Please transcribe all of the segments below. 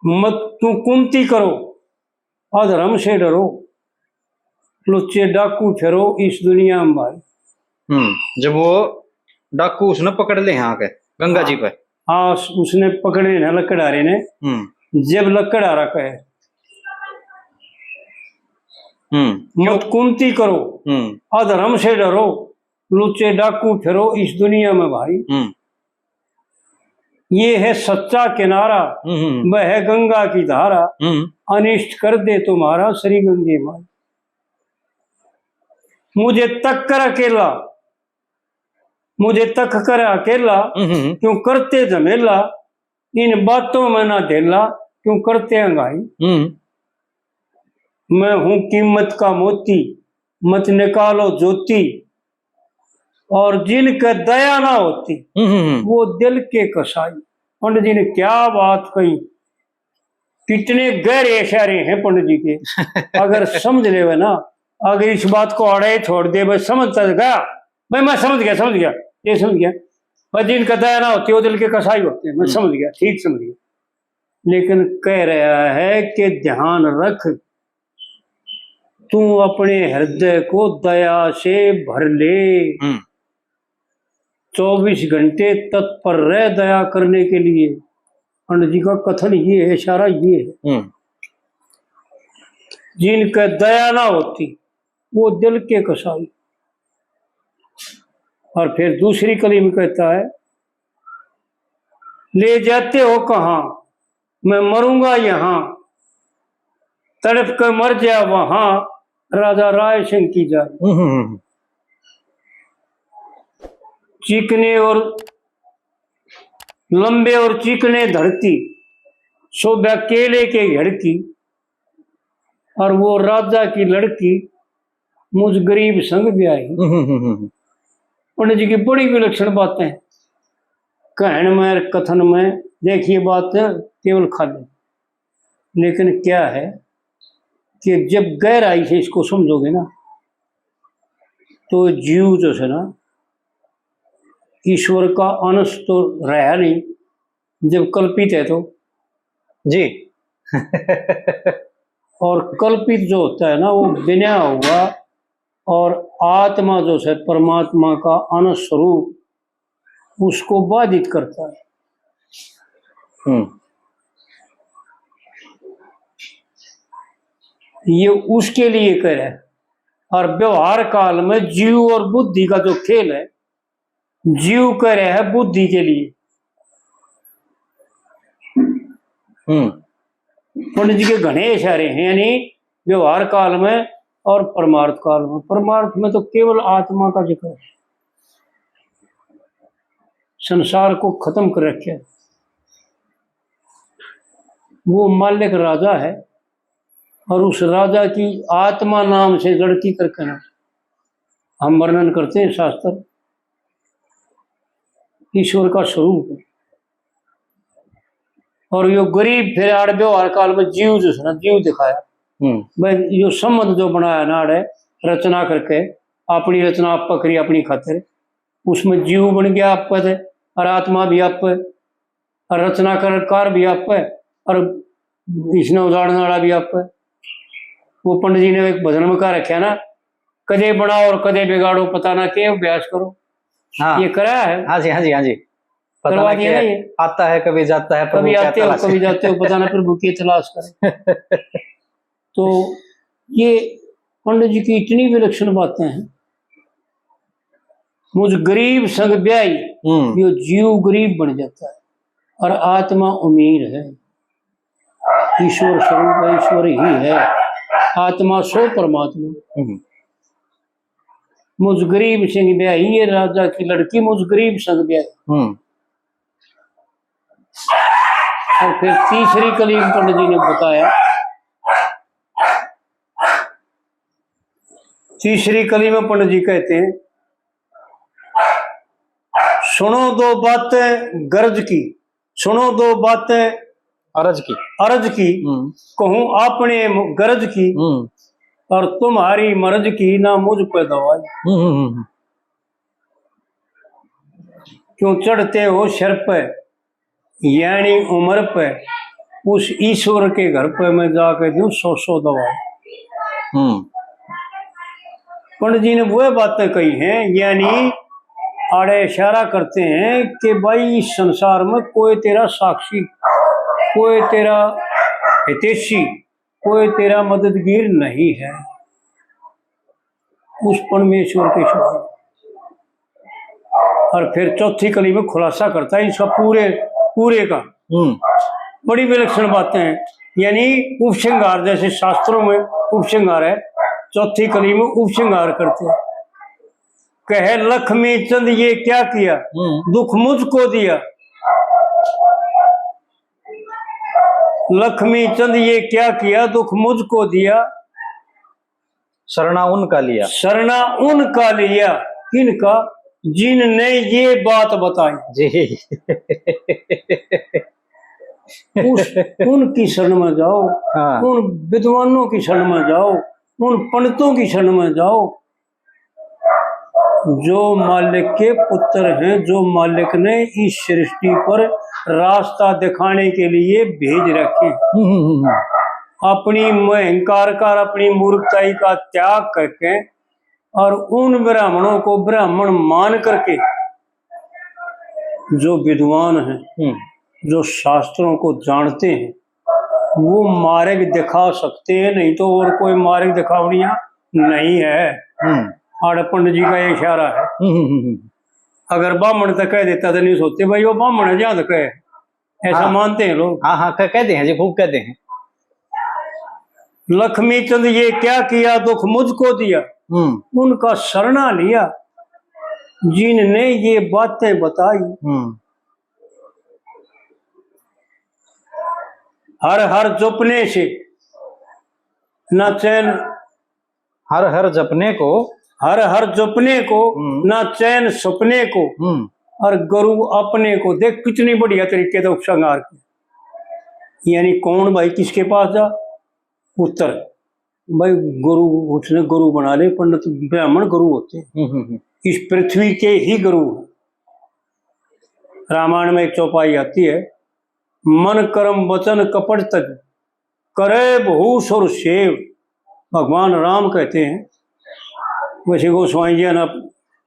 मत तू कुंती करो, अधर्म से डरो, लुच्चे डाकू फिरो इस दुनिया में भाई। जब वो डाकू उसने पकड़ ले यहाँ के गंगा जी पे। हाँ, उसने पकड़े ना लकड़हारे ने। जब लकड़हारा कहे मत कुंती करो, अधर्म से डरो, लुच्चे डाकू फिरो इस दुनिया में भाई। ये है सच्चा किनारा, वह है गंगा की धारा, अनिष्ट कर दे तुम्हारा श्री गंगे माई। मुझे तक कर अकेला, मुझे तक कर अकेला, क्यों करते झमेला, इन बातों में ना ढेला, क्यों करते अंगाई। मैं हूं कीमत का मोती, मत निकालो ज्योति, और जिनका दया ना होती वो दिल के कसाई। पंडित जी ने क्या बात कही, कितने गहरे इशारे हैं पंडित जी के। अगर समझ ले ना, अगर इस बात को अड़े छोड़ दे, बस समझता गया भाई, मैं समझ गया ये समझ गया भाई, जिनका दया ना होती वो दिल के कसाई होते हैं, मैं समझ गया, ठीक समझ गया। लेकिन कह रहा है कि ध्यान रख, तू अपने हृदय को दया से भर ले, 24 घंटे तत्पर रह दया करने के लिए। पंडित जी का कथन ये है, इशारा ये है, जिनका दया ना होती वो दिल के कसाई। और फिर दूसरी कली में कहता है, ले जाते हो कहाँ, मैं मरूंगा यहाँ, तड़प कर मर जा वहां, राजा राय सिंह की जाए। चिकने और लंबे और चिकने धरती, शोभा केले के घर की, और वो राजा की लड़की मुझ गरीब संग ब्याही। पंडित जी की बड़ी विलक्षण बातें कहन में कथन में, देखिए बात केवल खाली, लेकिन क्या है कि जब गहराई से इसको समझोगे ना, तो जीव जो है ना, ईश्वर का अंश तो रहा नहीं, जब कल्पित है तो जी। और कल्पित जो होता है ना, वो बिना हुआ, और आत्मा जो है परमात्मा का अंश स्वरूप, उसको बाधित करता है। ये उसके लिए कह रहा है। और व्यवहार काल में जीव और बुद्धि का जो खेल है, जीव कह रहा है बुद्धि के लिए। पंडित जी के घने इशारे हैं, यानी व्यवहार काल में और परमार्थ काल में। परमार्थ में तो केवल आत्मा का जिक्र है, संसार को खत्म कर रखे। वो मालिक राजा है, और उस राजा की आत्मा नाम से लड़की करके ना हम वर्णन करते हैं शास्त्र, ईश्वर का स्वरूप है। और यो गरीब फिर आड़ व्यवहार काल में जीव जो है ना, जीव दिखाया भाई, यो संबंध जो बनाया ना आड़े रचना करके, अपनी रचना आप करी अपनी खातिर, उसमें जीव बन गया आप पे, और आत्मा भी आप पे, और रचना कार भी आप पे, और इसने उदाहरण वाला भी आप पे। वो पंडित जी ने एक भजन में कहा रखा ना, कदे बनाओ और कदे बिगाड़ो, पता ना के अभ्यास करो। हाँ, ये कराया है। हाँ जी, हाँ जी, हाँ जी। करवा दिया ना, ये आता है कभी जाता है, कभी आते हो कभी जाते हो, पता ना प्रभु की तलाश करें। तो ये पंडित जी की इतनी विलक्षण बातें हैं। मुझ गरीब संग ब्याई, यो जीव गरीब बन जाता है, और आत्मा अमीर है। ईश्वर स्वरूप ईश्वर ही है, आत्मा सो परमात्मा। मुझ गरीब संग ब्याई, ये राजा की लड़की मुझ गरीब संग ब्याई। और फिर तीसरी कली पंडित जी ने बताया, तीसरी कली में पंडित जी कहते हैं, सुनो दो बातें गरज की, सुनो दो बातें अरज की, कहूं आपने गरज की, और तुम्हारी मर्ज की ना मुझ पे दवाई। क्यों चढ़ते हो सिर पे, यानी उम्र पे, उस ईश्वर के घर पे मैं जाके दूं 100 दवाई। पंडित जी ने वो बातें कही हैं, यानी आड़े इशारा करते हैं कि भाई इस संसार में कोई तेरा साक्षी, कोई तेरा हितैषी, कोई तेरा मददगीर नहीं है उस परमेश्वर के सिवा। और फिर चौथी कली में खुलासा करता है इसका पूरे का। बड़ी विलक्षण बातें हैं, यानी उपसंहार, जैसे शास्त्रों में उपसंहार है, चौथी कली में उपसंहार करते हैं। कहे लक्ष्मी चंद ये क्या किया, दुख मुझको दिया। लक्ष्मी चंद ये क्या किया, दुख मुझको दिया। शरणा उनका लिया, शरणा उनका लिया, किनका, जिनने ये बात बताई जी। उनकी शरण में जाओ। हाँ। उन विद्वानों की शरण में जाओ, उन पंडितों की शरण में जाओ, जो मालिक के पुत्र हैं, जो मालिक ने इस सृष्टि पर रास्ता दिखाने के लिए भेज रखे। अपनी अहंकार का, अपनी मूर्खताई का त्याग करके और उन ब्राह्मणों को ब्राह्मण मान करके, जो विद्वान हैं, जो शास्त्रों को जानते हैं, वो मार्ग दिखा सकते हैं, नहीं तो और कोई मार्ग दिखावनिया नहीं है। आड़ पंडित जी का ये इशारा है। अगर ब्राह्मण तक कह देता तो नहीं सोचते भाई वो ब्राह्मण है जहां तक है, ऐसा हाँ। मानते हैं लोग। हाँ, कहते हैं जी, खूब कहते हैं। लक्ष्मी चंद ये क्या किया, दुख मुझको दिया। उनका शरणा लिया, जिनने ये बातें बताई। हर हर जपने से न चैन, हर जपने को, हर हर जपने को न चैन सपने को, और गुरु अपने को। देख कितनी बढ़िया तरीके से उपसंहार की, यानी कौन भाई किसके पास जा, उत्तर भाई गुरु, उसने गुरु बना ले। पंडित ब्राह्मण गुरु होते हैं, इस पृथ्वी के ही गुरु। रामायण में एक चौपाई आती है, मन कर्म वचन कपट तज करे बहु सुर सेव। भगवान राम कहते हैं, वैसे गोस्वामी जी ने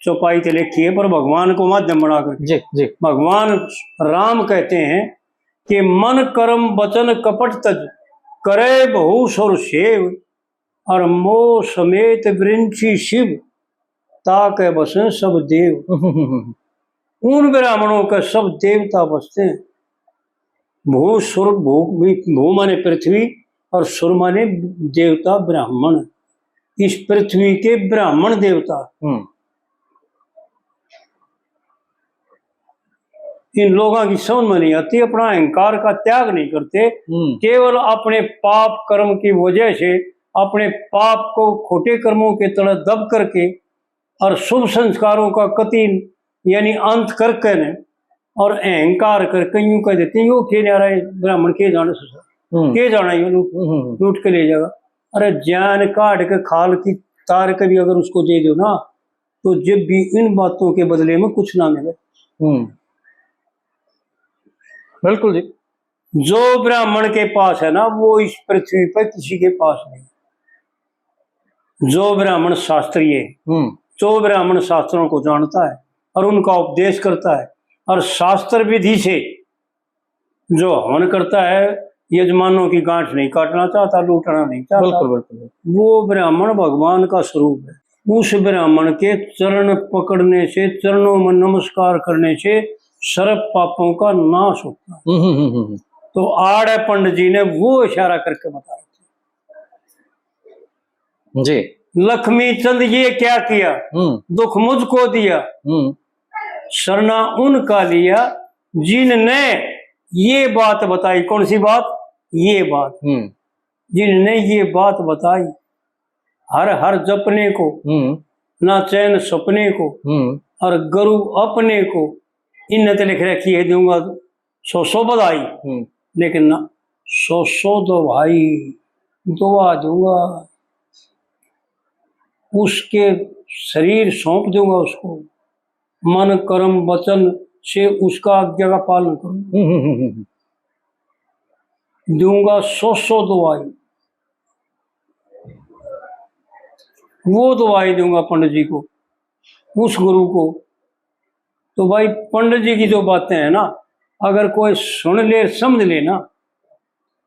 चौपाई तो लिखी है पर भगवान को माध्यम बनाकर जी। भगवान राम कहते हैं कि मन कर्म वचन कपट तज करे बहु सुर सेव, और मोह समेत वृंची शिव ताके बसे सब देव। उन ब्राह्मणों का सब देवता बसते हैं। भू सुर, भू माने पृथ्वी और सुर माने देवता ब्राह्मण। इस पृथ्वी के ब्राह्मण देवता इन लोगों की समझ में नहीं आती, अपना अहंकार का त्याग नहीं करते, केवल अपने पाप कर्म की वजह से अपने पाप को खोटे कर्मों के तले दब करके और शुभ संस्कारों का कति यानी अंत करके ने और अहंकार करके यूं कह देते हैं यो के नहीं आ रहा है ब्राह्मण के जाने से के जाना ये लूट के ले जाएगा। अरे जान काट के खाल की तार के भी अगर उसको दे दो ना, तो जब भी इन बातों के बदले में कुछ ना मिले। बिल्कुल जी। जो ब्राह्मण के पास है ना, वो इस पृथ्वी पर किसी के पास नहीं। जो ब्राह्मण शास्त्रीय है, जो ब्राह्मण शास्त्रों को जानता है और उनका उपदेश करता है और शास्त्र विधि से जो हवन करता है, यजमानों की गांठ नहीं काटना चाहता, लूटना नहीं चाहता, बिल्कुल। वो ब्राह्मण भगवान का स्वरूप है। उस ब्राह्मण के चरण पकड़ने से, चरणों में नमस्कार करने से सर्व पापों का नाश होता है। तो आड़ पंडित जी ने वो इशारा करके बताया जी। लक्ष्मी चंद ये क्या किया, दुख मुझको दिया। शरणा उनका लिया, जिनने ये बात बताई। कौन सी बात, ये बात, जिनने ये बात बताई। हर हर जपने को, ना चैन सपने को, और गुरु अपने को। इन्हें तो लिख रखी है दूंगा 100 बधाई, लेकिन ना 100 दो भाई दुआ दूंगा, उसके शरीर सौंप दूंगा उसको, मन कर्म वचन से उसका आज्ञा का पालन करूंगा। दूंगा 100 दवाई, वो दवाई दूंगा पंडित जी को, उस गुरु को। तो भाई पंडित जी की जो बातें हैं ना, अगर कोई सुन ले समझ ले ना,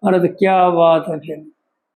अरे तो क्या बात है फिर।